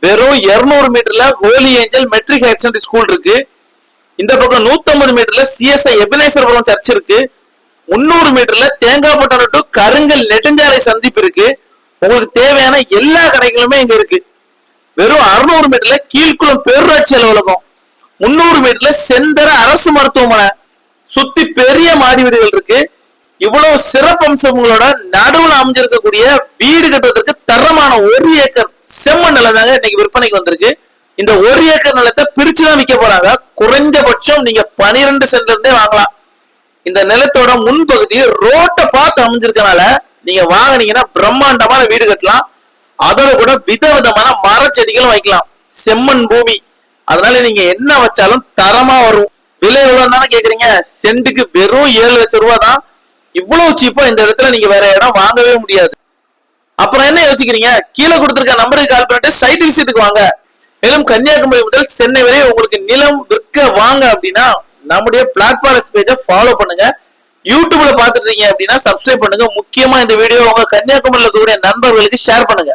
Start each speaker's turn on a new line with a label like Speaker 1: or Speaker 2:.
Speaker 1: வெறும் 200 மீட்டர்ல Holy Angel Matric Higher Secondary School இருக்கு. இந்த பக்கம் 150 மீட்டர்ல சிஎஸ்ஐ எபினேஸ்வரபுரம் சர்ச் இருக்கு. 300 மீட்டர்ல தேங்காய்பட்டணம் டு கருங்கல் நெடுஞ்சாலை சந்திப்பு இருக்கு. உங்களுக்கு தேவையான எல்லா கடைகளுமே இங்க இருக்கு. வெறும் 600 மீட்டர்ல கீழ்குளம் பேரூராட்சி அலுவலகம், 300 மீட்டர்ல செந்தர அரசு மருத்துவமனை, சுத்தி பெரிய மாடி வீடுகள் இருக்கு. இவ்வளவு சிறப்பம்சங்களோட நடுவுல அமைஞ்சிருக்கக்கூடிய வீடு கட்டுவதற்கு தரமான 1 ஏக்கர் செம்மண் நிலம் தாங்க இன்னைக்கு விற்பனைக்கு வந்திருக்கு. இந்த 1 ஏக்கர் நிலத்தை பிரிச்சுதான் விற்க போறாங்க. குறைஞ்சபட்சம் நீங்க 12 சென்ட்ல இருந்தே வாங்கலாம். இந்த நிலத்தோட முன்பகுதி ரோட்டை பார்த்து அமைஞ்சிருக்கனால நீங்க வாங்கினீங்கன்னா பிரம்மாண்டமான வீடு கட்டலாம். அதோட கூட விதவிதமான மரச்செடிகளும் வைக்கலாம். செம்மண் பூமி, அதனால நீங்க என்ன வச்சாலும் தரமா வரும். விலை எவ்வளவு தானே கேக்குறீங்க? சென்ட்டுக்கு வெறும் 7 லட்சம் ரூபாய் தான். இவ்வளவு சீப்பா இந்த இடத்துல நீங்க வேற இடம் வாங்கவே முடியாது. அப்புறம் என்ன யோசிக்கிறீங்க? கீழே கொடுத்திருக்க நம்பருக்கு கால் பண்ணிட்டு சைட் விசிட்டுக்கு வாங்க. மேலும் கன்னியாகுமரி முதல் சென்னை வரை உங்களுக்கு நிலம் விற்க வாங்க அப்படின்னா நம்முடைய பிளாட்ஃபார்ம் பேஜை ஃபாலோ பண்ணுங்க. யூடியூப்ல பாத்துட்டு இருக்கீங்க அப்படின்னா சப்ஸ்கிரைப் பண்ணுங்க. முக்கியமா இந்த வீடியோ உங்க கன்னியாகுமரியில் இருக்கக்கூடிய நண்பர்களுக்கு ஷேர் பண்ணுங்க.